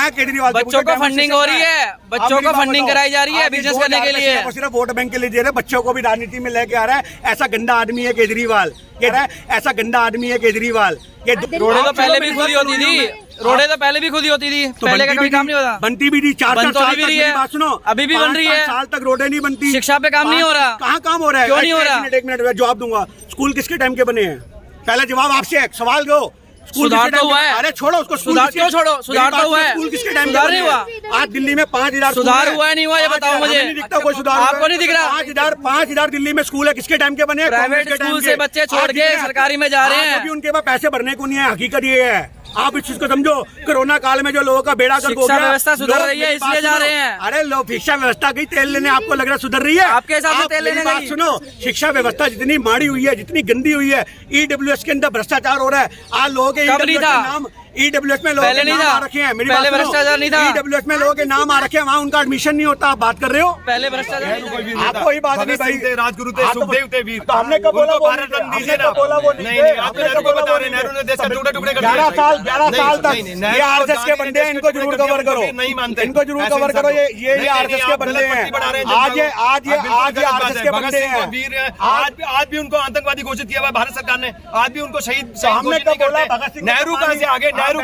है केजरीवाल? बच्चों को फंडिंग हो रही है, बच्चों को फंडिंग कराई जा रही है बिजनेस करने के लिए। सिर्फ वोट बैंक के लिए दे रहे, बच्चों को भी राजनीति में लेके आ रहा है। ऐसा गंदा आदमी है केजरीवाल, कह रहा है ऐसा गंदा आदमी है केजरीवाल। ये रोडे तो पहले भी खुद ही होती थी, रोडे तो पहले भी खुद ही होती थी, पहले का कोई काम नहीं होता। बनती भी थी, 4 साल भी रही है, बात सुनो, अभी भी बन रही है। 5 साल तक रोडे नहीं बनती, शिक्षा पे काम नहीं हो रहा। कहाँ काम हो रहा है? क्यों नहीं हो रहा? एक मिनट जवाब दूंगा। स्कूल किसके टाइम के बने हैं? पहला जवाब आपसे है, सवाल दो। सुधार तो हुआ है। अरे छोड़ो उसको, सुधार क्यों छोड़ो? सुधार तो हुआ है। स्कूल किसके टाइम सुधार नहीं हुआ? आज दिल्ली में 5000 सुधार हुआ है नहीं हुआ ये बताओ मुझे। नहीं दिखता कोई सुधार? आपको नहीं दिख रहा? 5000 दिल्ली में स्कूल है, किसके टाइम के बने? प्राइवेट स्कूल से बच्चे छोड़ के सरकारी में जा रहे हैं। अभी उनके पास पैसे भरने को नहीं है, हकीकत ये है। आप इस चीज को समझो, कोरोना काल में जो लोगों का बेड़ा गर्क हो गया, शिक्षा व्यवस्था सुधर रही है इसलिए जा रहे हैं। अरे लोग शिक्षा व्यवस्था गई तेल लेने, आपको लग रहा है सुधर रही है? आपके हिसाब से तेल लेने बात गई? सुनो, शिक्षा व्यवस्था जितनी माड़ी हुई है, जितनी गंदी हुई है, ईडब्ल्यूएस के अंदर भ्रष्टाचार हो रहा है। आज लोगों के ईडब्ल्यूएस में लोगों के नाम आ रखे हैं। मेरी पहले भ्रष्टाचार नहीं था। ईडब्ल्यूएस में लोगों के नाम आ रखे हैं, वहाँ उनका एडमिशन नहीं होता। आप बात कर रहे हो? पहले भ्रष्टाचार आपको ही बात नहीं भाई। राजगुरु थे, सुखदेव थे वीर। तो हमने कब बोला वो भारत रत्न दीजिए ना? बोला वो नहीं, आप नेहरू को बता रहे, नेहरू ने देश का टुकड़े कर दिया। 11 साल तक ये आरएसएस के बंदे हैं, इनको जरूर कवर करो, नहीं मानते, इनको जरूर कवर करो। ये आरएसएस के बंदे हैं। आज ये आरएसएस के बंदे हैं। आज भी उनको आतंकवादी घोषित किया हुआ भारत सरकार ने। आज भी उनको शहीद हमने कब बोला? भगत सिंह नेहरू कहाँ से आगे? नेहरू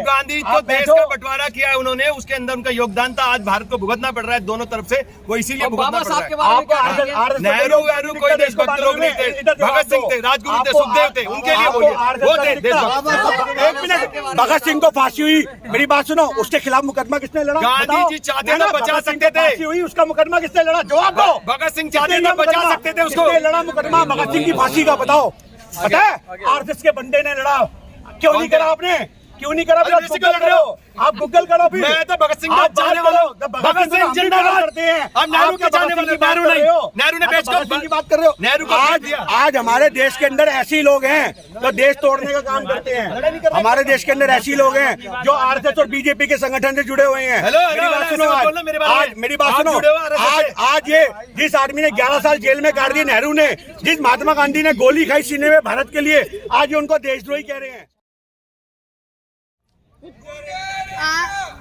गांधी तो देश का बंटवारा किया है उन्होंने, उसके अंदर उनका योगदान था। आज भारत को भुगतना पड़ रहा है दोनों तरफ से, वो इसीलिए भुगतना पड़ रहा है। नेहरू कोई देशभक्त लोग नहीं थे, भगत सिंह थे, राजगुरु थे, सुखदेव थे, उनके लिए वो थे देशभक्त। एक मिनट, भगत सिंह को फांसी हुई, मेरी बात सुनो, उसके खिलाफ मुकदमा किसने लड़ा? गांधी जी चाहते तो बचा सकते थे। फांसी हुई, उसका मुकदमा किसने लड़ा? जवाब दो। भगत सिंह चाहते तो बचा सकते थे उसको। लड़ा मुकदमा भगत सिंह की फांसी का? बताओ, पता है? आरएसएस के बंदे ने लड़ा। क्यों नहीं करा आपने? क्यों नहीं करा? आप गूगल करो, आप गूगल करो। फिर मैं तो भगत सिंह का चाहने वाला हूं। भगत सिंह जिंदाबाद करते हैं। अब नेहरू के चाहने वाले नेहरू नहीं, नेहरू ने बेच कर की बात कर रहे हो। नेहरू को आज हमारे देश के अंदर ऐसे लोग हैं जो देश तोड़ने का काम करते हैं। हमारे देश के अंदर ऐसे लोग हैं जो आरएसएस और बीजेपी के संगठन से जुड़े हुए हैं। मेरी बात सुनो, आज ये जिस आदमी ने 11 साल जेल में काट दिए नेहरू ने, जिस महात्मा गांधी ने गोली खाई सीने में भारत के लिए, आज ये उनको देशद्रोही कह रहे हैं।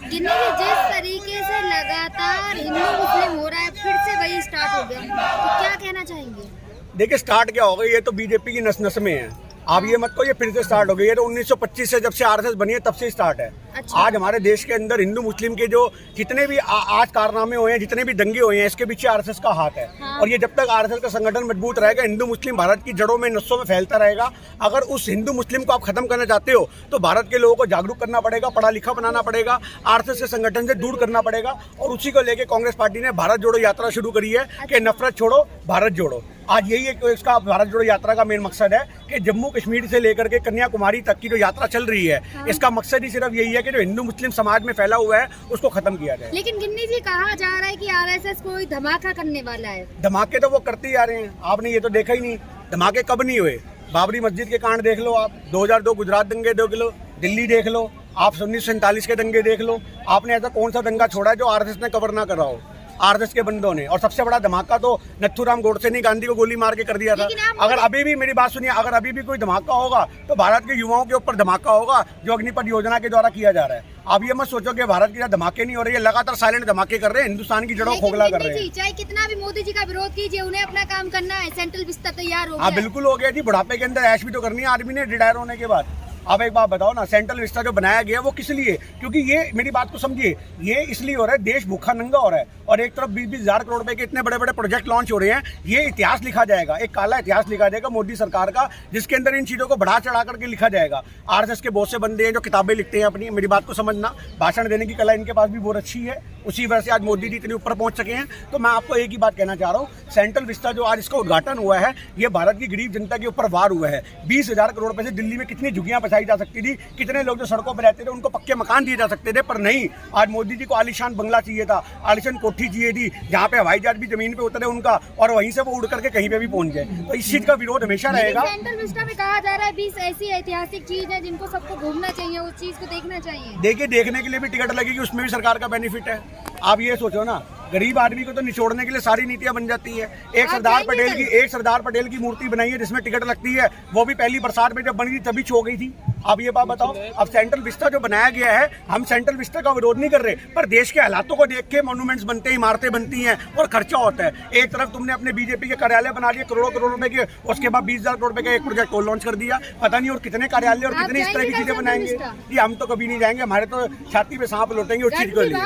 जिस तरीके से लगातार हिंदू मुस्लिम हो रहा है, फिर से वही स्टार्ट हो गया, तो क्या कहना चाहेंगे? देखिए स्टार्ट क्या होगा, ये तो बीजेपी की नस नस में है। आप ये मत को ये फिर से स्टार्ट हो गई है, तो 1925 से जब से आरएसएस बनी है तब से स्टार्ट है। अच्छा। आज हमारे देश के अंदर हिंदू मुस्लिम के जो जितने भी आज कारनामे हुए हैं, जितने भी दंगे हुए हैं, इसके पीछे आरएसएस का हाथ है। हाँ। और ये जब तक आरएसएस का संगठन मजबूत रहेगा, हिंदू मुस्लिम भारत की जड़ों में, नसों में फैलता रहेगा। अगर उस हिंदू मुस्लिम को आप खत्म करना चाहते हो तो भारत के लोगों को जागरूक करना पड़ेगा, पढ़ा लिखा बनाना पड़ेगा, आरएसएस के संगठन से दूर करना पड़ेगा। और उसी को लेकर कांग्रेस पार्टी ने भारत जोड़ो यात्रा शुरू करी है कि नफरत छोड़ो भारत जोड़ो। आज यही एक इसका भारत जोड़ो यात्रा का मेन मकसद है कि जम्मू कश्मीर से लेकर के कन्याकुमारी तक की जो यात्रा चल रही है, इसका मकसद ही सिर्फ यही है कि जो हिंदू मुस्लिम समाज में फैला हुआ है उसको खत्म किया जाए। लेकिन गिन्नी जी, कहा जा रहा है कि आरएसएस कोई धमाका करने वाला है। धमाके तो वो करते ही आ रहे हैं, आपने ये तो देखा ही नहीं। धमाके कब नहीं हुए? बाबरी मस्जिद के कांड देख लो आप, 2002 गुजरात दंगे देख लो, दिल्ली देख लो, आप 1947 के दंगे देख लो। आपने ऐसा कौन सा दंगा छोड़ा है जो आरएसएस ने कवर ना करा हो? आरएसएस के बंदों ने। और सबसे बड़ा धमाका तो नथुराम गोडसे ने गांधी को गोली मार के कर दिया था। अगर अभी भी, मेरी बात सुनिए, अगर अभी भी कोई धमाका होगा तो भारत के युवाओं के ऊपर धमाका होगा जो अग्निपथ योजना के द्वारा किया जा रहा है। आप ये मत सोचो कि भारत के धमाके नहीं हो रहे हैं, लगातार साइलेंट धमाके कर रहे हैं, हिंदुस्तान की जड़ों खोखला कर रहे हैं। चाहे कितना भी मोदी जी का विरोध कीजिए, उन्हें अपना काम करना है। सेंट्रल बिस्तर तैयार हो गया। हाँ बिल्कुल हो गया जी। बुढ़ापे के अंदर ऐश भी तो करनी है आदमी ने रिटायर होने के बाद। आप एक बात बताओ ना, सेंट्रल विस्टा जो बनाया गया वो किस लिए? क्योंकि ये, मेरी बात को समझिए, ये इसलिए हो रहा है, देश भूखा नंगा हो रहा है और एक तरफ 20-20 हजार करोड़ रुपए के इतने बड़े बड़े प्रोजेक्ट लॉन्च हो रहे हैं। ये इतिहास लिखा जाएगा, एक काला इतिहास लिखा जाएगा मोदी सरकार का, जिसके अंदर इन चीजों को बढ़ा चढ़ा करके लिखा जाएगा। आरएसएस के बहुत से बंदे हैं जो किताबें लिखते हैं अपनी, मेरी बात को समझना, भाषण देने की कला इनके पास भी बहुत अच्छी है। उसी वजह से आज मोदी जी इतने ऊपर पहुंच सके हैं। तो मैं आपको एक ही बात कहना चाह रहा हूँ, सेंट्रल विस्टा जो आज इसका उद्घाटन हुआ है, ये भारत की गरीब जनता के ऊपर वार हुआ है। 20,000 करोड़ रुपए से दिल्ली में कितनी झुग्गियां बसाई जा सकती थी, कितने लोग जो सड़कों पर रहते थे उनको पक्के मकान दिए जा सकते थे, पर नहीं। आज मोदी जी को आलीशान बंगला चाहिए था, आलीशान कोठी चाहिए थी, जहाँ पे हवाई जहाज भी जमीन पे उतरे उनका, और वहीं से वो उड़ करके कहीं पे भी पहुंच जाए। तो इस चीज का विरोध हमेशा रहेगा। सेंट्रल विस्टा में कहा जा रहा है 20 ऐसी ऐतिहासिक चीज है जिनको सबको घूमना चाहिए, उस चीज को देखना चाहिए। देखिए, देखने के लिए भी टिकट लगेगी, उसमें भी सरकार का बेनिफिट है। आप ये सोचो ना, गरीब आदमी को तो निचोड़ने के लिए सारी नीतियां बन जाती है। एक सरदार पटेल की मूर्ति बनाई है जिसमें टिकट लगती है, वो भी पहली बरसात में जब बनी थी तभी छो गई थी। अब ये बात बताओ, अब सेंट्रल विस्टा जो बनाया गया है, हम सेंट्रल विस्टा का विरोध नहीं कर रहे, पर देश के हालातों को देख के मॉन्यूमेंट्स बनते हैं, इमारतें बनती हैं और खर्चा होता है। एक तरफ तुमने अपने बीजेपी के कार्यालय बना लिए करोड़ों करोड़ रुपए के, उसके बाद 20,000 करोड़ रुपए का एक प्रोजेक्ट और लॉन्च कर दिया, पता नहीं और कितने कार्यालय और कितनी इस तरह की चीजें बनाएंगे। ये हम तो कभी नहीं जाएंगे, हमारे तो छाती पे सांप लौटेंगे उस चीज के लिए।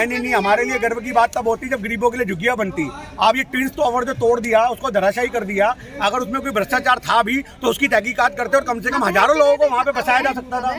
नहीं, हमारे लिए गर्व की बात तब होती जब गरीबों के लिए झुग्गियां बनती। अब ये ट्विंस टॉवर जो तोड़ दिया, उसको धराशायी कर दिया, अगर उसमें कोई भ्रष्टाचार था भी तो उसकी तहकीकात करते और कम से कम हजारों लोगों को वहां पे बसाया जा सकता था।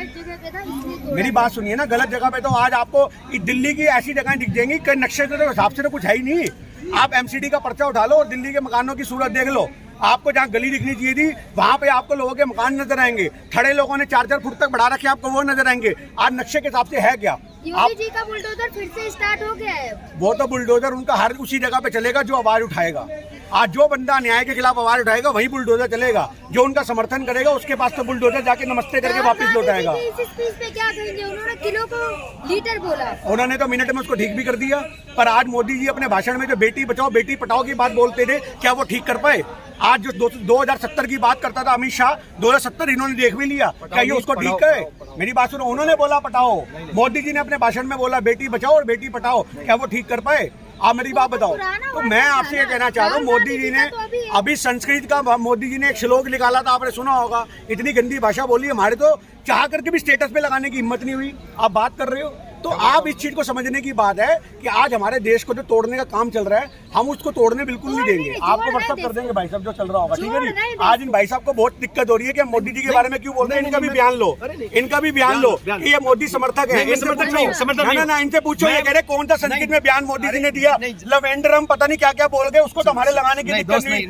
मेरी बात सुनिए ना, गलत जगह पे तो आज आपको दिल्ली की ऐसी जगह दिख जाएंगी कई नक्शे के हिसाब से तो कुछ है ही नहीं। आप एमसीडी का पर्चा उठा लो और दिल्ली के मकानों की सूरत देख लो, आपको जहाँ गली दिखनी चाहिए थी वहां पे आपको लोगों के मकान नजर आएंगे, खड़े लोगों ने 4-4 फुट तक बढ़ा रखे, आपको वो नजर आएंगे। आज नक्शे के हिसाब से है क्या? योगी जी का बुलडोजर फिर से स्टार्ट हो गया है। वो तो बुलडोजर उनका हर उसी जगह पे चलेगा जो आवाज उठाएगा। आज जो बंदा न्याय के खिलाफ आवाज उठाएगा वही बुलडोजर चलेगा, जो उनका समर्थन करेगा उसके पास तो बुलडोजर जाके नमस्ते करके वापस लौटाएगा। इस स्पीच पे क्या कहेंगे? उन्होंने किलो को लीटर बोला, उन्होंने तो मिनट में उसको ठीक भी कर दिया। पर आज मोदी जी अपने भाषण में जो बेटी बचाओ बेटी पढ़ाओ की बात बोलते थे, क्या वो ठीक कर पाए? आज जो 2070 की बात करता था अमित शाह, 2070 इन्होंने देख भी लिया, क्या ये उसको ठीक है? मेरी बात सुनो, उन्होंने बोला पटाओ, मोदी जी ने अपने भाषण में बोला बेटी बचाओ और बेटी पढ़ाओ, क्या वो ठीक कर पाए? आप मेरी बात बताओ। तो मैं आपसे ये कहना चाह रहा हूँ, मोदी जी ने अभी संस्कृत का मोदी जी ने एक श्लोक निकाला था, आपने सुना होगा, इतनी गंदी भाषा बोली, हमारे तो चाह करके भी स्टेटस पे लगाने की हिम्मत नहीं हुई। आप बात कर रहे हो तो आप इस चीज को समझने की बात है कि आज हमारे देश को जो तोड़ने का काम चल रहा है, हम उसको तोड़ने बिल्कुल नहीं देंगे। आपको व्हाट्सअप कर देंगे भाई साहब जो चल रहा होगा, ठीक है जी। आज इन भाई साहब को बहुत दिक्कत हो रही है कि मोदी जी के बारे में क्यों बोल रहे हैं, इनका भी बयान लो, इनका भी बयान लो कि ये मोदी समर्थक है। ना इनसे पूछो, ये कह रहे कौन सा संस्कृत में बयान मोदी जी ने दिया, लवेंडरम पता नहीं क्या क्या बोल गए, उसको तो हमारे लगाने की दिक्कत नहीं।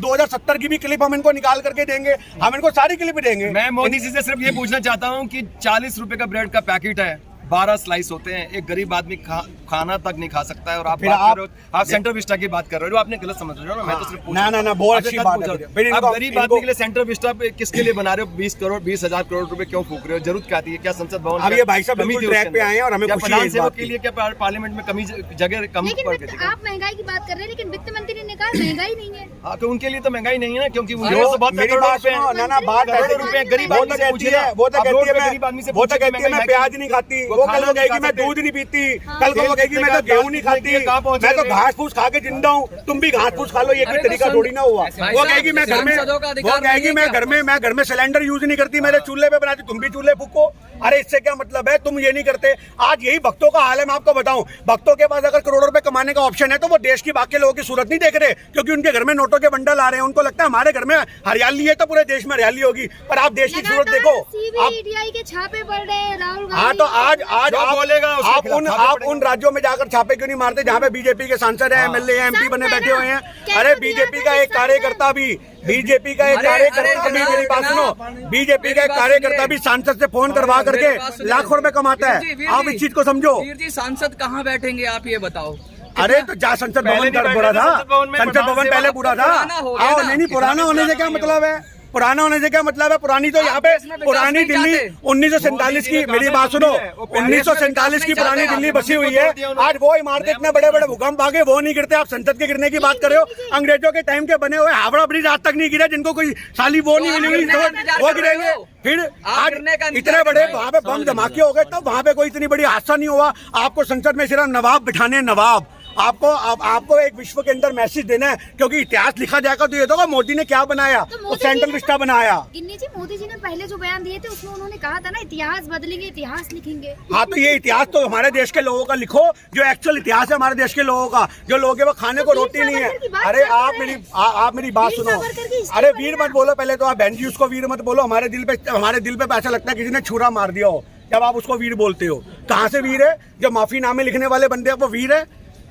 2070 की भी क्लिप हम इनको निकाल करके देंगे, हम इनको सारी क्लिप देंगे। मैं मोदी जी से सिर्फ ये पूछना चाहता हूँ कि 40 रुपए का ब्रेड का पैकेट है, 12 स्लाइस होते हैं, एक गरीब आदमी खाना तक नहीं खा सकता है, और आप आप सेंट्रल विस्टा की बात कर रहे हो, आपने गलत समझ रहे हो ना। मैं तो सिर्फ ना बहुत अच्छी बात है। आप गरीब आदमी के लिए सेंट्रल विस्टा पे किसके लिए बना रहे हो? 20,000 करोड़ रुपए क्यों फूक रहे हो? जरूरत क्या थी? क्या संसद भवन अब ये भाई साहब बिल्कुल ट्रैक पे आए हैं और हमें खुशी है इस बात के लिए, क्या पार्लियामेंट में कमी जगह कम पड़ गई थी? आप महंगाई की बात कर रहे हैं, लेकिन वित्त मंत्री ने कहा महंगाई नहीं है। हाँ, तो उनके लिए तो महंगाई नहीं है ना, क्योंकि मेरी बात करोड़ों रुपए गरीब आदमी से पूछिए, वो तो कहती है मैं प्याज नहीं खाती, वो कल वो कहेगी मैं दूध नहीं पीती, कल को वो कहेगी मैं तो गेहूं नहीं खाती, मैं तो घास फूस खा के जिंदा हूँ, तुम भी घास फूस खा लो, ये कोई तरीका थोड़ी ना हुआ। वो कहेगी मैं घर में सिलेंडर यूज नहीं करती, मेरे चूल्हे पे बनाती, तुम भी चूल्हे फूको। अरे इससे क्या मतलब है? तुम ये नहीं करते। आज यही भक्तों का हाल है। मैं आपको बताऊं, भक्तों के पास अगर करोड़ों रुपए कमाने का ऑप्शन है तो वो देश की बाकी लोगों की सूरत नहीं देख रहे, क्योंकि उनके घर में नोटों के बंडल आ रहे हैं। उनको लगता है हमारे घर में हरियाली है तो पूरे देश में हरियाली होगी, पर आप देश की सूरत देखो। सीबीआई के छापे पड़ रहे हैं, राहुल गांधी। हाँ, तो आज आप उन राज्यों में जाकर छापे क्यों नहीं मारते जहाँ पे बीजेपी के सांसद है, एमएलए, एमपी बने बैठे हुए हैं? अरे बीजेपी का एक कार्यकर्ता भी मेरी बात सुनो, बीजेपी का एक कार्यकर्ता भी सांसद से फोन करवा करके लाखों रुपए कमाता है। आप इस चीज को समझो। सांसद कहाँ बैठेंगे आप ये बताओ? अरे तो जा संसद भवन बुरा था, संसद भवन पहले बुरा था। आओ, नहीं पुराना होने से क्या मतलब है? पुराना होने से क्या मतलब है? पुरानी तो यहाँ पे पुरानी दिल्ली 1947 की, मेरी बात सुनो, 1947 की पुरानी दिल्ली बसी हुई है। आज वो इमारतें इतने बड़े बड़े भूकंप आगे वो नहीं गिरते, आप संसद के गिरने की बात कर रहे हो। अंग्रेजों के टाइम के बने हुए हावड़ा ब्रिज आज तक नहीं गिरे, जिनको कोई साली वो नहीं मिली हुई, वो गिरेंगे। फिर आज इतने बड़े वहाँ पे बम धमाके हो गए, तब वहाँ पे कोई इतनी बड़ी हादसा नहीं हुआ। आपको संसद में सिर्फ नवाब बिठाने, नवाब। आपको एक विश्व के अंदर मैसेज देना है, क्योंकि इतिहास लिखा जाएगा तो ये तो मोदी ने क्या बनाया, तो सेंट्रल विस्टा बनाया। गिन्नी जी, मोदी जी ने पहले जो बयान दिए थे उसमें उन्होंने कहा था ना, इतिहास बदलेंगे, इतिहास लिखेंगे। हाँ, तो ये इतिहास तो हमारे देश के लोगों का लिखो, जो एक्चुअल इतिहास है हमारे देश के लोगों का। जो लोग है वो खाने को रोटी नहीं है। अरे आप मेरी बात सुनो। अरे वीर मत बोलो, पहले तो आप बहन जी उसको वीर मत बोलो। हमारे दिल पे ऐसा लगता है किसी ने छुरा मार दिया हो जब आप उसको वीर बोलते हो। कहाँ से वीर है? जो माफीनामे लिखने वाले बंदे हैं वो वीर है?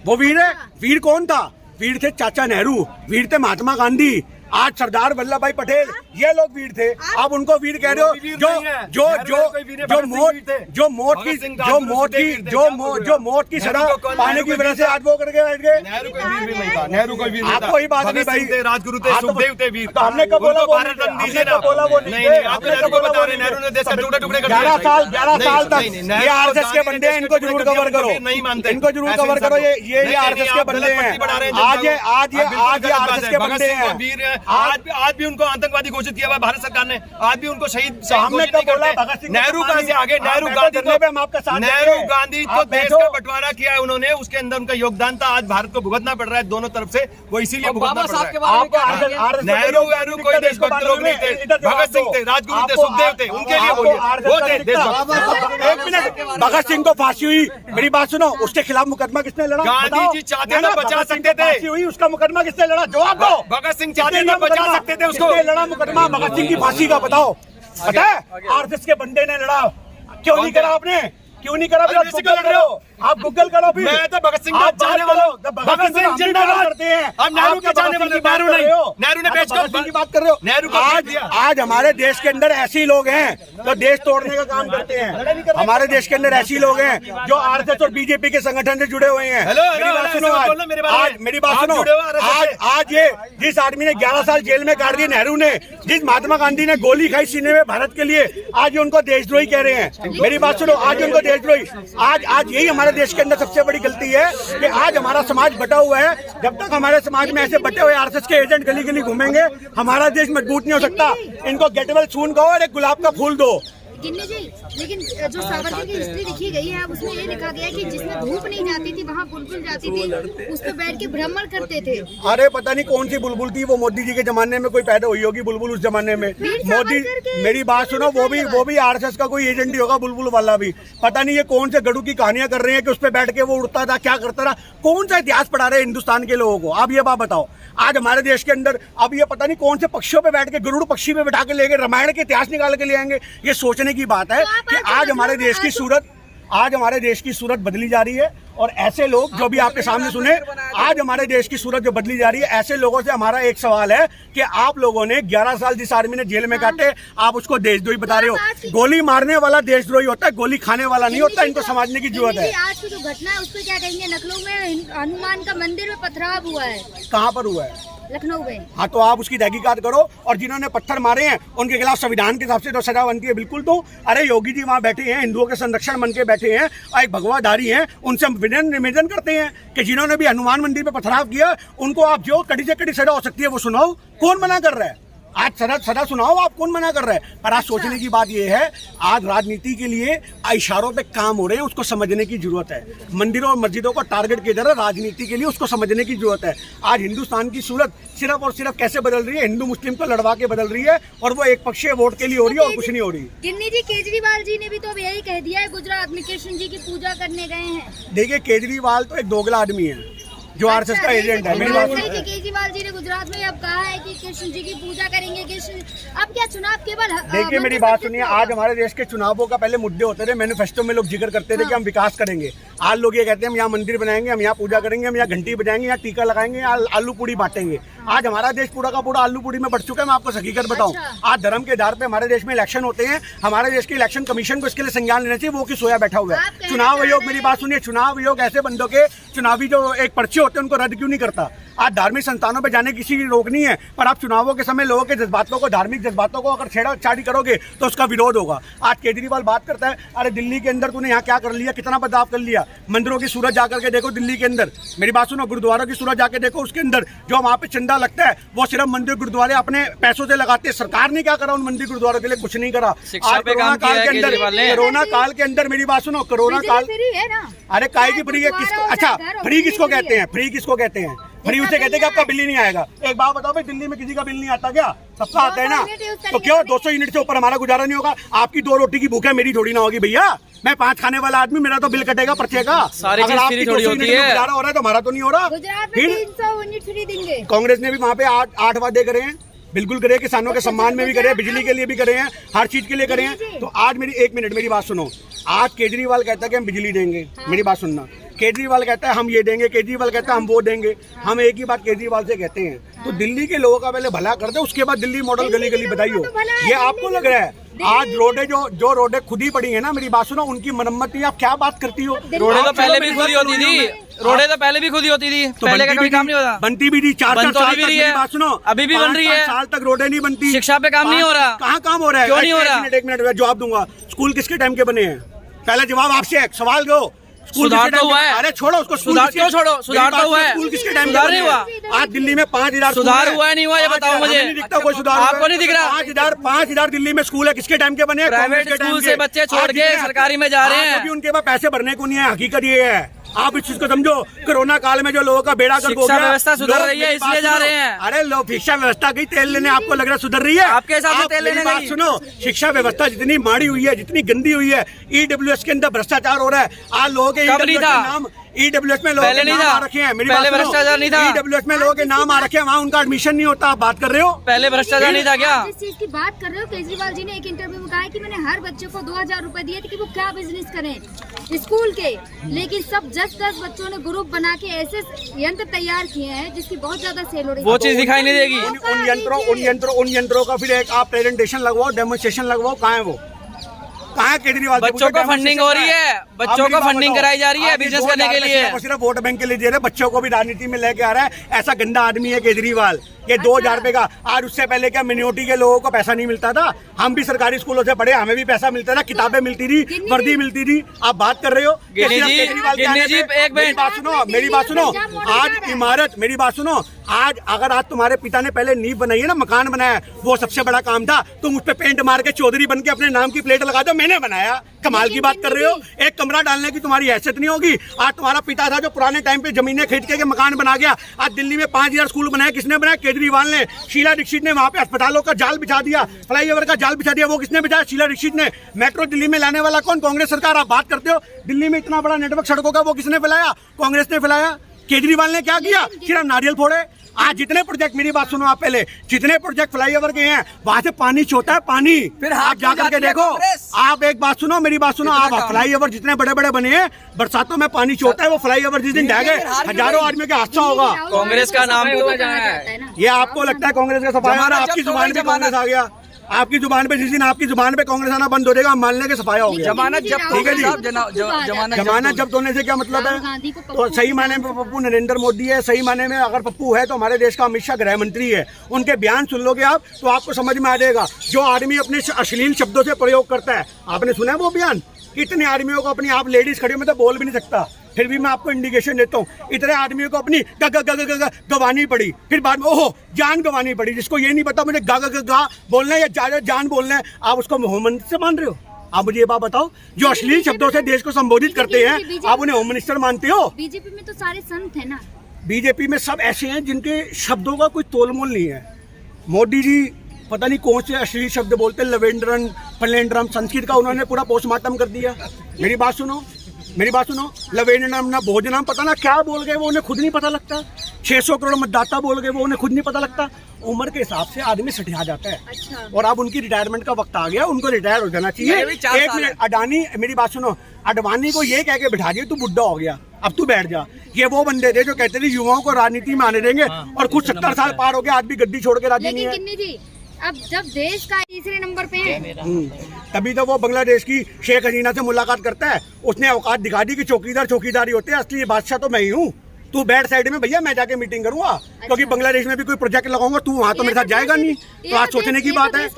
वो वीर है? वीर कौन था? वीर थे चाचा नेहरू, वीर थे महात्मा गांधी, आज सरदार वल्लभ भाई पटेल, ये लोग वीर थे। आप उनको वीर कह रहे हो? जो मौत की सजा पाने की वजह से आज वो करके बैठ गए। नेहरू कोई वीर आपको ही बात नहीं भाई, राजगुरु थे, सुखदेव थे वीर। तो हमने कब बोला? वो नहीं। 11 साल तक ये आरएसएस के बंदे हैं, इनको जरूर कवर करो, नहीं मानते, इनको जरूर कवर करो। ये आरएसएस के बंदे हैं। आज ये आरएसएस के बंदे हैं। आज भी उनको आतंकवादी घोषित किया हुआ भारत सरकार ने, आज भी उनको शहीद हमने घोषित कब नहीं बोला करते। भगत सिंह नेहरू कहाँ से आगे? नेहरू गांधी तो देश का बंटवारा किया है उन्होंने, उसके अंदर उनका योगदान था। आज भारत को भुगतना पड़ रहा है दोनों तरफ से, वो इसीलिए भुगतना पड़ रहा है। नेहरू कोई देशभक्त लोग नहीं थे, भगत सिंह थे, राजगुरु थे, सुखदेव थे, उनके लिए बोलिए, वो थे देशभक्त। एक मिनट, भगत सिंह को फांसी हुई, मेरी बात सुनो, उसके खिलाफ मुकदमा किसने लड़ा? गांधी जी चाहते तो बचा सकते थे। फांसी हुई, उसका मुकदमा किसने लड़ा? जवाब दो। भगत सिंह चाहते तो बचा सकते थे उसको। किसने लड़ा मुकदमा भगत सिंह की फांसी का? बताओ, पता है? आरएसएस के बंदे ने लड़ा। क्यों नहीं करा आपने? क्यों नहीं करा? आप गूगल कर रहे हो, आप गूगल करो फिर। मैं तो भगत सिंह का चाहने वाला हूँ। भगत सिंह जिंदाबाद करते हैं। हम नेहरू के चाहने वाले, नेहरू नहीं, नेहरू ने बेच कर की बात कर रहे हो। नेहरू को आज हमारे देश के अंदर ऐसे लोग हैं जो देश तोड़ने का काम करते हैं। हमारे देश के अंदर ऐसे लोग हैं जो आरएसएस और बीजेपी के संगठन से जुड़े हुए हैं। मेरी बात सुनो, आज मेरी बात सुनो, आज ये जिस आदमी ने 11 साल जेल में काट दिए, नेहरू ने, जिस महात्मा गांधी ने गोली खाई सीने में भारत के लिए, आज उनको देशद्रोही कह रहे हैं। मेरी बात सुनो, आज उनको देशद्रोही, आज यही हमारे देश के अंदर सबसे बड़ी गलती है कि आज हमारा समाज बटा हुआ है। जब तक हमारे समाज में ऐसे बटे हुए आरएसएस के एजेंट गली गली घूमेंगे, हमारा देश मजबूत नहीं हो सकता। इनको गेट वेल सून कहो और एक गुलाब का फूल दो। गिन्नी जी, लेकिन जो सावरकर की हिस्ट्री लिखी गई है उसमें ये लिखा गया है कि जिसमें धूप नहीं जाती थी वहाँ बुलबुल जाती थी, उस पर बैठ के भ्रमण करते थे। अरे पता नहीं कौन सी बुलबुल थी, वो मोदी जी के जमाने में कोई पैदा हुई होगी बुलबुल, उस जमाने में। मोदी, मेरी बात सुनो, वो भी आरएसएस का कोई एजेंट ही होगा, बुलबुल वाला भी। पता नहीं ये कौन से गड़ू की कहानियां कर रहे हैं कि उस पर बैठ के वो उड़ता था, क्या करता था। कौन सा इतिहास पढ़ा रहे हैं हिंदुस्तान के लोगों को? आप ये बात बताओ। आज हमारे देश के अंदर अब ये पता नहीं कौन से पक्षियों पे बैठ के, गरुड़ पक्षी पे बैठा के ले गए, रामायण के इतिहास निकाल के ले आएंगे। ये सोचने की बात है कि आज हमारे देश की सूरत बदली जा रही है। और ऐसे लोग जो भी आपके सामने सुने, आज हमारे देश की सूरत जो बदली जा रही है, ऐसे लोगों से हमारा एक सवाल है कि आप लोगों ने 11 साल जिस आदमी ने जेल में काटे, आप उसको देशद्रोही बता रहे हो। गोली मारने वाला देशद्रोही होता है, गोली खाने वाला नहीं होता। इनको समझने की जरूरत है। आज की जो घटना है उस पर क्या कहेंगे? लखनऊ में हनुमान का मंदिर में पथराव हुआ है। कहाँ पर हुआ है? लखनऊ में। हाँ, तो आप उसकी तहकीकात करो, और जिन्होंने पत्थर मारे हैं उनके खिलाफ संविधान के हिसाब से जो सजा बनती है बिल्कुल दो। अरे योगी जी वहाँ बैठे हैं, हिंदुओं के संरक्षण बन के बैठे हैं, और एक भगवाधारी हैं, उनसे हम निवेदन करते हैं कि जिन्होंने भी हनुमान मंदिर पे पथराव किया, उनको आप जो कड़ी से कड़ी सजा हो सकती है वो सुनाओ। कौन मना कर रहा है? आज सदा सुनाओ, आप कौन मना कर रहा है? पर आज सोचने की बात यह है, आज राजनीति के लिए इशारों पे काम हो रहे हैं, उसको समझने की जरूरत है। मंदिरों और मस्जिदों को टारगेट किया जा रहा है राजनीति के लिए, उसको समझने की जरूरत है। आज हिंदुस्तान की सूरत सिर्फ और सिर्फ कैसे बदल रही है? हिंदू मुस्लिम को लड़वा के बदल रही है, और वो एक पक्षीय वोट के लिए हो रही है और कुछ नहीं हो रही। गिन्नी जी, केजरीवाल जी ने भी तो यही कह दिया है, गुजरात में कृष्ण जी की पूजा करने गए हैं। देखिए, केजरीवाल तो एक दोगला आदमी है जो आरएसएस का एजेंट है। मेरी बात सुनिए, केजरीवाल जी ने गुजरात में अब कहा है कि कृष्ण जी की पूजा करेंगे। कृष्ण, अब क्या चुनाव केवल देखिए, मेरी बात सुनिए, आज हमारे देश के चुनावों का पहले मुद्दे होते थे, मैनिफेस्टो में लोग जिक्र करते थे कि हम विकास करेंगे। आज लोग ये कहते हैं हम यहाँ मंदिर बनाएंगे, हम यहाँ पूजा करेंगे, हम यहाँ घंटी बजाएंगे, यहाँ टीका लगाएंगे, यहाँ आलू पूड़ी बांटेंगे। आज हमारा देश पूरा का पूरा आलू पूड़ी में बढ़ चुका है। मैं आपको हकीकत बताऊं, आज धर्म के आधार पे हमारे देश में इलेक्शन होते हैं। हमारे देश के इलेक्शन कमीशन को इसके लिए संज्ञान लेना चाहिए, वो कि सोया बैठा हुआ है। चुनाव आयोग, मेरी बात सुनिए, चुनाव आयोग ऐसे बंदों के चुनावी जो एक पर्चे होते हैं उनको रद्द क्यों नहीं करता? आज धार्मिक संस्थानों पे जाने किसी की रोक नहीं है, पर आप चुनावों के समय लोगों के जज्बातों को, धार्मिक जज्बातों को अगर छेड़छाड़ी करोगे तो उसका विरोध होगा। आज केजरीवाल बात करता है, अरे दिल्ली के अंदर तूने यहाँ क्या कर लिया, कितना बदलाव कर लिया। मंदिरों की सूरत जाकर के देखो दिल्ली के अंदर, मेरी बात सुनो, गुरुद्वारों की सूरत जाके देखो, उसके अंदर जो वहाँ पे चंदा लगता है वो सिर्फ मंदिर गुरुद्वारे अपने पैसों से लगाते हैं। सरकार ने क्या करा उन मंदिर गुरुद्वारों के लिए? कुछ नहीं करा। आज कोरोना काल के अंदर मेरी बात सुनो, कोरोना काल, अरे काय की फ्री है? किसको? अच्छा, फ्री किसको कहते हैं? फ्री किसको कहते हैं? फ्री उसे कहते हैं कि आपका बिल ही नहीं आएगा। एक बात बताओ भाई, दिल्ली में किसी का बिल नहीं आता क्या? सबका आता है ना। तो क्यों 200 यूनिट से ऊपर हमारा गुजारा नहीं होगा? आपकी 2 रोटी की भूख है, मेरी थोड़ी ना होगी भैया। मैं 5 खाने वाला आदमी, मेरा तो बिल कटेगा पर्चे का। अगर आपकी 200 यूनिट में गुजारा हो रहा है तो हमारा तो नहीं हो रहा। फिर 300 यूनिट फ्री देंगे। कांग्रेस ने भी वहाँ पे 8 वादे करे हैं, बिल्कुल करे, किसानों के सम्मान में भी करे, बिजली के लिए भी करे हैं, हर चीज के लिए करे हैं। तो आज एक मिनट मेरी बात सुनो, आज केजरीवाल कहता है कि हम बिजली देंगे। मेरी बात सुनना, केजरीवाल कहता है हम ये देंगे, केजरीवाल कहता है हम वो देंगे। हम एक ही बात केजरीवाल से कहते हैं, तो दिल्ली के लोगों का पहले भला कर दे, उसके बाद दिल्ली मॉडल गली गली बताइयो। ये आपको लग रहा है आज रोडें जो रोडें खुद ही पड़ी है ना, मेरी बात सुनो, उनकी मरम्मत नहीं, आप क्या बात करती हो? रोडें तो पहले भी खुद ही होती थी, रोडें तो पहले भी खुद ही होती थी, पहले का कभी काम नहीं होता। बनती भी थी 4 साल तक, मेरी बात सुनो, अभी भी बन रही है। 5 साल तक रोडें नहीं बनती। शिक्षा पे काम नहीं हो रहा। कहाँ काम हो रहा है? क्यों नहीं हो रहा? एक मिनट जवाब दूंगा। स्कूल किसके टाइम के बने हैं? पहले जवाब आपसे, सवाल दो। सुधार तो हुआ है। अरे छोड़ो उसको, सुधार क्यों छोड़ो, सुधार तो हुआ है। स्कूल किसके टाइम सुधार नहीं हुआ। आज दिल्ली में 5,000 सुधार हुआ है नहीं हुआ ये बताओ मुझे। नहीं दिखता कोई सुधार, आपको नहीं दिख रहा। 5,000 दिल्ली में स्कूल है, किसके टाइम के बने? प्राइवेट स्कूल से बच्चे छोड़ के सरकारी में जा रहे हैं, उनके पास पैसे भरने को नहीं है। हकीकत ये है, आप इस चीज को समझो। कोरोना काल में जो लोगों का बेड़ा गर्क हो गया, शिक्षा व्यवस्था सुधर रही है इसलिए जा रहे हैं। अरे लोग शिक्षा व्यवस्था गई तेल लेने, आपको लग रहा है सुधर रही है? आपके हिसाब से तेल लेने बात गई। सुनो, शिक्षा व्यवस्था जितनी माड़ी हुई है, जितनी गंदी हुई है, ईडब्ल्यूएस के अंदर भ्रष्टाचार हो रहा है। आज लोगों के कब नहीं था? नाम ईडब्ल्यूएस में लोगों पहले के नहीं नाम था। आ रखे हैं। मेरी पहले बात सुनो, भ्रष्टाचार नहीं था। ईडब्ल्यूएस में लोगों के नाम आ रखे हैं, वहाँ उनका एडमिशन नहीं होता। आप बात कर रहे हो? पहले भ्रष्टाचार नहीं था क्या? जिस चीज की बात कर रहे हो, केजरीवाल जी ने एक इंटरव्यू में कहा है कि मैंने हर बच्चे को 2,000 रुपए दिए थे कि वो क्या बिजनेस करें स्कूल के, लेकिन सब 10-10 बच्चों ने ग्रुप बना के ऐसे यंत्र तैयार किए हैं जिसकी बहुत ज्यादा सेल हो रही है। वो चीज दिखाई नहीं देगी। उन यंत्रों का फिर एक आप प्रेजेंटेशन लगवाओ, डेमोन्स्ट्रेशन लगवाओ। कहाँ है वो? कहाँ है केजरीवाल? बच्चों को फंडिंग हो रही है, बच्चों को फंडिंग कराई जा रही है बिजनेस करने के लिए। सिर्फ वोट बैंक के लिए दे रहे, बच्चों को भी राजनीति में लेके आ रहा है। ऐसा गंदा आदमी है केजरीवाल। ये 2,000 रुपए का, आज उससे पहले क्या मिनियोरिटी के लोगों को पैसा नहीं मिलता था? हम भी सरकारी स्कूलों से पढ़े, हमें भी पैसा मिलता था, किताबें मिलती थी, वर्दी मिलती थी। आप बात कर रहे हो गिन्नी जी, एक मेरी बात सुनो, मेरी बात सुनो। आज इमारत, मेरी बात सुनो, आज अगर आज तुम्हारे पिता ने पहले नींव बनाई है ना, मकान बनाया, वो सबसे बड़ा काम था। तुम उस पे पेंट मार के चौधरी बन के अपने नाम की प्लेट लगा दो, मैंने बनाया। कमाल की बात कर रहे हो? एक कमरा डालने की तुम्हारी हैसियत नहीं होगी। आज तुम्हारा पिता था जो पुराने टाइम पे जमीनें खरीद के मकान बना गया। आज दिल्ली में 5,000 स्कूल बनाया, किसने बनाया? केजरीवाल ने। शीला दीक्षित ने वहां पे अस्पतालों का जाल बिछा दिया, फ्लाईओवर का जाल बिछा दिया, वो किसने बिछाया? शीला दीक्षित ने। मेट्रो दिल्ली में लाने वाला कौन? कांग्रेस सरकार। आप बात करते हो दिल्ली में इतना बड़ा नेटवर्क सड़कों का, वो किसने फैलाया? कांग्रेस ने फैलाया। केजरीवाल ने क्या किया? सिर्फ नारियल फोड़े। आज जितने प्रोजेक्ट, मेरी बात सुनो आप पहले, जितने प्रोजेक्ट फ्लाईओवर के हैं वहां से पानी छोटा है, पानी। फिर आप जाकर के देखो। आप एक बात सुनो, मेरी बात सुनो, आप फ्लाईओवर जितने बड़े बड़े बने हैं, बरसातों में पानी छोटा है। वो फ्लाईओवर जिस दिन ढह गए, हजारों आदमी का हादसा होगा। कांग्रेस का नाम होता जा रहा है। ये आपको लगता है कांग्रेस का सफाया? आपकी जुबान पे कांग्रेस आ गया, आपकी जुबान पे। जिस दिन आपकी जुबान पे कांग्रेस आना बंद हो जाएगा, मान लेंगे सफाया हो गया। जमानत जब्त, ठीक है जी। जमानत जब्त होने से क्या मतलब है? तो सही मायने में पप्पू नरेंद्र मोदी है, सही मायने में अगर पप्पू है तो हमारे देश का अमित शाह गृह मंत्री है। उनके बयान सुन लोगे आप तो आपको समझ में आ जाएगा। जो आदमी अपने अश्लील शब्दों से प्रयोग करता है, आपने सुना है वो बयान? कितने आदमियों को अपनी, आप लेडीज खड़ी हो, मैं तो बोल भी नहीं सकता, फिर भी मैं आपको इंडिकेशन देता हूँ। इतने आदमियों को अपनी गवानी पड़ी, फिर बाद में ओहो जान गवानी पड़ी। जिसको ये नहीं पता मुझे गा बोलना है या जान बोलना है, आप उसको होम मिनिस्टर से मान रहे हो? आप मुझे ये बात बताओ, जो अश्लील शब्दों से देश को संबोधित करते हैं, आप उन्हें होम मिनिस्टर मानते हो? बीजेपी में तो सारे संत है ना। बीजेपी में सब ऐसे हैं जिनके शब्दों का कोई तोलमोल नहीं है। मोदी जी पता नहीं कौन से अश्लील शब्द बोलते, लवेंड्रम फलेंड्रम, संस्कृत का उन्होंने पूरा पोस्टमार्टम कर दिया। मेरी बात सुनो, मेरी बात सुनो, लवेंड्रम ना भोजनम, पता ना क्या बोल गए, वो उन्हें खुद नहीं पता लगता। 600 करोड़ मतदाता बोल गए, वो उन्हें खुद नहीं पता लगता। उम्र के हिसाब से आदमी सठिया जाता है। अच्छा। और अब उनकी रिटायरमेंट का वक्त आ गया, उनको रिटायर हो जाना चाहिए। एक मिनट, अडानी, मेरी बात सुनो, अडवाणी को ये कह के बिठा दिया तू बुढ़ा हो गया, अब तू बैठ जा। ये वो बंदे थे जो कहते थे युवाओं को राजनीति में आने देंगे, और कुछ 70 साल पार हो गया, आज भी गद्दी छोड़ के राजी नहीं है। लेकिन किन्नी जी, अब जब देश का तीसरे नंबर पे है, तभी तो वो बांग्लादेश की शेख हसीना से मुलाकात करता है। उसने औकात दिखा दी कि चौकीदार चौकीदारी होते हैं, असली बादशाह तो मैं ही हूँ। तू बैठ साइड में भैया, मैं जाके मीटिंग करूंगा। क्योंकि बांग्लादेश में भी कोई प्रोजेक्ट लगाऊंगा, तू वहां तो मेरे साथ जाएगा नहीं। तो आज सोचने की बात है।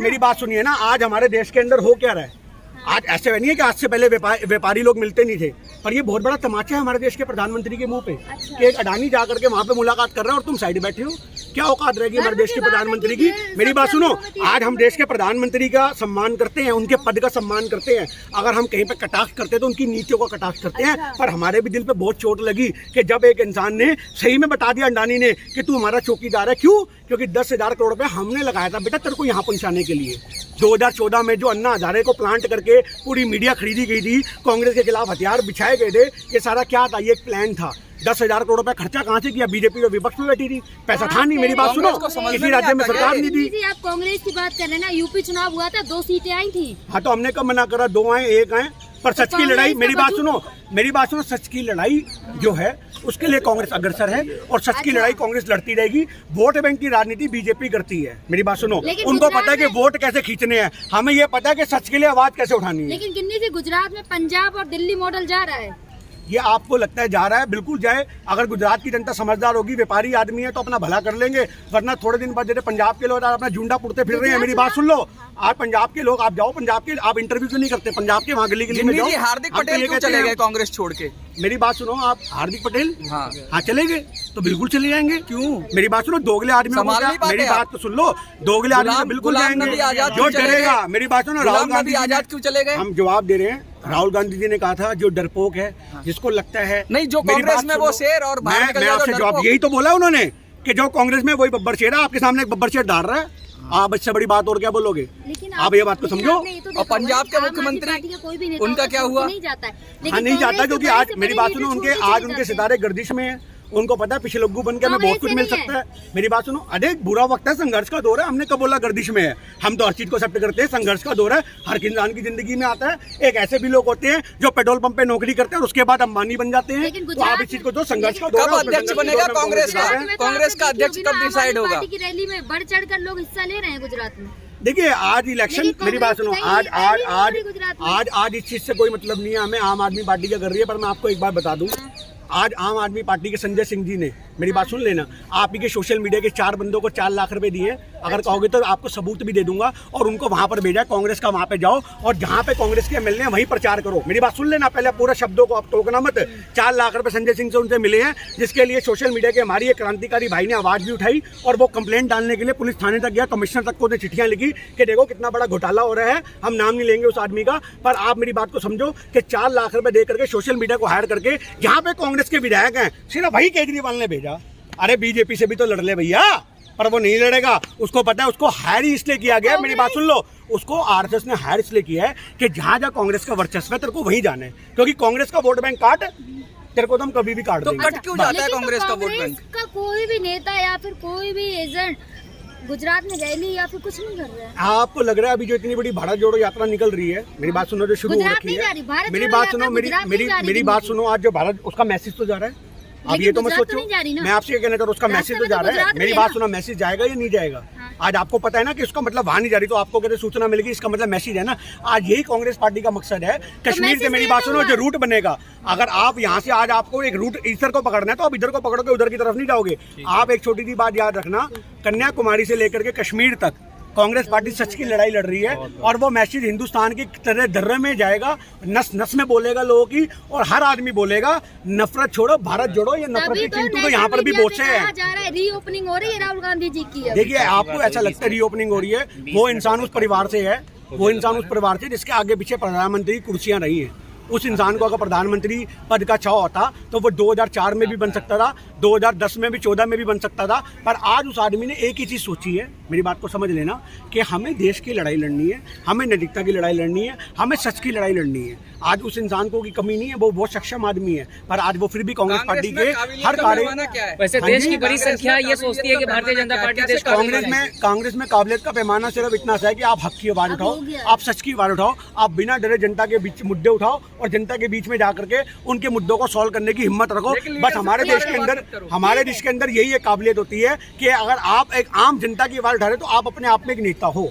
मेरी बात सुनिए ना, आज हमारे देश के अंदर हो क्या रहा है? आज ऐसे नहीं है कि आज से पहले व्यापारी लोग मिलते नहीं थे, पर ये बहुत बड़ा तमाचा है हमारे देश के प्रधानमंत्री के मुंह पे। कि एक अडानी जाकर के वहां पे मुलाकात कर रहा है और तुम साइड बैठे हो। क्या औकात रहेगी हमारे देश के प्रधानमंत्री की? मेरी बात सुनो, आज हम देश के प्रधानमंत्री का सम्मान करते हैं, उनके पद का सम्मान करते हैं। अगर हम कहीं पे कटाक्ष करते हैं तो उनकी नीतियों का कटाक्ष करते हैं। पर हमारे भी दिल पे बहुत चोट लगी कि जब एक इंसान ने सही में बता दिया, अडानी ने, कि तू हमारा चौकीदार है। क्यों? क्योंकि 10,000 करोड़ रुपए हमने लगाया था बेटा तेरे को यहाँ पहुंचाने के लिए। 2014 में जो अन्ना हजारे को प्लांट करके पूरी मीडिया खरीदी गई थी, कांग्रेस के खिलाफ हथियार बिछाए गए थे, ये सारा क्या था? ये एक प्लान था। 10,000 करोड़ रुपए खर्चा कहाँ से किया? बीजेपी तो विपक्ष में बैठी थी, पैसा था नहीं। मेरी बात सुनो, किसी राज्य में सरकार नहीं थी। आप कांग्रेस की बात कर रहे हैं ना, यूपी चुनाव हुआ था, 2 सीटें आई थी। हाँ, तो हमने कब मना करा? 2 आए, 1 आए, पर सच की लड़ाई, मेरी बात सुनो, मेरी बात सुनो, सच की लड़ाई जो है उसके लिए कांग्रेस अग्रसर है, और सच की लड़ाई कांग्रेस लड़ती रहेगी। वोट बैंक की राजनीति बीजेपी करती है। मेरी बात सुनो, उनको पता है कि वोट कैसे खींचने हैं, हमें ये पता है कि सच के लिए आवाज कैसे उठानी है। लेकिन किन्नी जी, गुजरात में पंजाब और दिल्ली मॉडल जा रहा है। ये आपको लगता है जा रहा है, बिल्कुल जाए। अगर गुजरात की जनता समझदार होगी, व्यापारी आदमी है तो अपना भला कर लेंगे, वरना थोड़े दिन बाद जैसे पंजाब के लोग अपना झुंडा पुड़ते फिर रहे हैं। मेरी बात सुन लो, आप पंजाब के लोग, आप जाओ पंजाब के, आप इंटरव्यू क्यों नहीं करते पंजाब के, वहाँ गली में जाओ। हार्दिक पटेल क्यों चले गए कांग्रेस छोड़ के? मेरी बात सुनो, आप हार्दिक पटेल हाँ चले गए तो बिल्कुल चले जाएंगे। क्यों? मेरी बात सुनो, दोगले आदमी मेरी बात तो सुन लो, दोगले आदमी तो बिल्कुल जाएंगे जो डरेगा। मेरी बात सुनो, राहुल गांधी आजाद क्यों चले गए? हम जवाब दे रहे हैं। राहुल गांधी जी ने कहा था जो डरपोक है, जिसको लगता है नहीं, जो कांग्रेस में वो शेर और मैं आपसे जवाब यही तो बोला उन्होंने कि जो कांग्रेस में वही बब्बर शेर है, आपके सामने एक बब्बर शेर डाल रहा है। आप इससे बड़ी बात और क्या बोलोगे? आप ये बात को समझो। और पंजाब के मुख्यमंत्री उनका क्या हुआ? नहीं जाता है। हाँ नहीं जाता, क्योंकि आज मेरी बात सुनो, उनके आज उनके सितारे गर्दिश में है। उनको पता है पीछे लग्गू बन के हमें बहुत कुछ मिल सकता है। मेरी बात सुनो, अरे बुरा वक्त है, संघर्ष का दौर है। हमने कब बोला गर्दिश में है? हम तो हर चीज को एक्सेप्ट करते हैं। संघर्ष का दौर है, हर इंसान की जिंदगी में आता है। एक ऐसे भी लोग होते हैं जो पेट्रोल पंप पे नौकरी करते हैं और उसके बाद अंबानी बन जाते हैं। तो आप इस चीज को जो संघर्ष का दौर कब अध्यक्ष बनेगा कांग्रेस का? कांग्रेस का अध्यक्ष कब डिसाइड होगा? पार्टी की रैली में बढ़ चढ़ कर लोग हिस्सा ले रहे हैं गुजरात में। देखिए आज इलेक्शन, मेरी बात सुनो, आज इस चीज से कोई मतलब नहीं है हमें। आम आदमी पार्टी क्या कर रही है, पर मैं आपको एक बात बता दूं, आज आम आदमी पार्टी के संजय सिंह जी ने, मेरी बात सुन लेना, आप ही के सोशल मीडिया के 4 बंदों को 4 लाख रुपए दिए। अगर कहोगे तो आपको सबूत भी दे दूंगा, और उनको वहां पर भेजा, कांग्रेस का वहां पे जाओ और जहां पे कांग्रेस के एमएलए हैं वहीं प्रचार करो। मेरी बात सुन लेना, पहले पूरा शब्दों को आप टोकना मत। 4 लाख रुपए संजय सिंह से उनसे मिले हैं, जिसके लिए सोशल मीडिया के हमारी एक क्रांतिकारी भाई ने आवाज भी उठाई और वो कंप्लेंट डालने के लिए पुलिस थाने तक गया, कमिश्नर तक को ने चिट्ठियां लिखी कि देखो कितना बड़ा घोटाला हो रहा है। हम नाम नहीं लेंगे उस आदमी का, पर आप मेरी बात को समझो कि 4 लाख रुपए दे करके सोशल मीडिया को हायर करके जहां पे कांग्रेस के विधायक हैं, सिर्फ वही केजरीवाल ने भेजा। अरे बीजेपी से भी तो लड़ ले भैया, पर वो नहीं लड़ेगा। उसको पता है उसको हायर ही इसलिए किया गया। मेरी बात सुन लो, उसको आरएसएस ने हायर इसलिए किया है कि जहां जहां कांग्रेस का वर्चस्व है तेरे को वहीं जाना है, क्योंकि कांग्रेस का वोट बैंक काट तेरे को तो हम कभी भी काट देंगे। तो कट क्यों जाता है कांग्रेस का वोट बैंक? का कोई भी नेता या फिर कोई भी एजेंट गुजरात में रैली या फिर कुछ नहीं कर रहा है। आपको लग रहा है अभी जो इतनी बड़ी भारत जोड़ो यात्रा निकल रही है, मेरी बात सुनो, जो शुरू हो रखी है, मेरी बात सुनो, मेरी बात सुनो, आज जो भारत, उसका मैसेज तो जा रहा है। अब ये तो मत सोचो, मैं आपसे क्या कहना चाह रहा हूँ, उसका मैसेज तो जा रहा है। मेरी बात सुनो, मैसेज जाएगा या नहीं जाएगा? आज आपको पता है ना कि उसका मतलब वहां नहीं जा रही, तो आपको कहते सूचना मिलेगी, इसका मतलब मैसेज है ना। आज यही कांग्रेस पार्टी का मकसद है कश्मीर से। मेरी बात सुनो, जो रूट बनेगा, अगर आप यहाँ से आज आपको एक रूट इधर को पकड़ना है तो आप इधर को पकड़ोगे, उधर की तरफ नहीं जाओगे। आप एक छोटी सी बात याद रखना, कन्याकुमारी से लेकर के कश्मीर तक कांग्रेस पार्टी सच की लड़ाई लड़ रही है, और वो मैसेज हिंदुस्तान की तरह दर्रे में जाएगा, नस नस में बोलेगा लोगों की, और हर आदमी बोलेगा नफरत छोड़ो, भारत जोड़ो। ये नफरत की चिंतु तो यहाँ पर भी बहुत से हैं। रीओपनिंग हो रही है राहुल गांधी जी की। देखिए आपको ऐसा लगता है रीओपनिंग हो रही है, वो इंसान उस परिवार से है, वो इंसान उस परिवार से जिसके आगे पीछे प्रधानमंत्री की कुर्सियां रही हैं। उस इंसान को अगर प्रधानमंत्री पद का छाव होता तो वो 2004 में भी बन सकता था, 2010 में भी, 14 में भी बन सकता था। पर आज उस आदमी ने एक ही चीज़ सोची है, मेरी बात को समझ लेना, कि हमें देश की लड़ाई लड़नी है, हमें नैतिकता की लड़ाई लड़नी है, हमें सच की लड़ाई लड़नी है। आज उस इंसान को की कमी नहीं है, वो बहुत सक्षम आदमी है, पर आज वो फिर भी कांग्रेस पार्टी के हर कार्य। वैसे देश की बड़ी संख्या ये सोचती है कि भारतीय जनता पार्टी देश का कांग्रेस में काबिलियत का पैमाना सिर्फ इतना सा है कि आप हक की आवाज उठाओ, आप सच की आवाज उठाओ, आप बिना डरे जनता के बीच मुद्दे उठाओ और जनता के बीच में जाकर के उनके मुद्दों को सॉल्व करने की हिम्मत रखो। बस हमारे देश के अंदर यही एक काबिलियत होती है कि अगर आप एक आम जनता की आवाज उठा रहे तो आप अपने आप में एक नेता हो।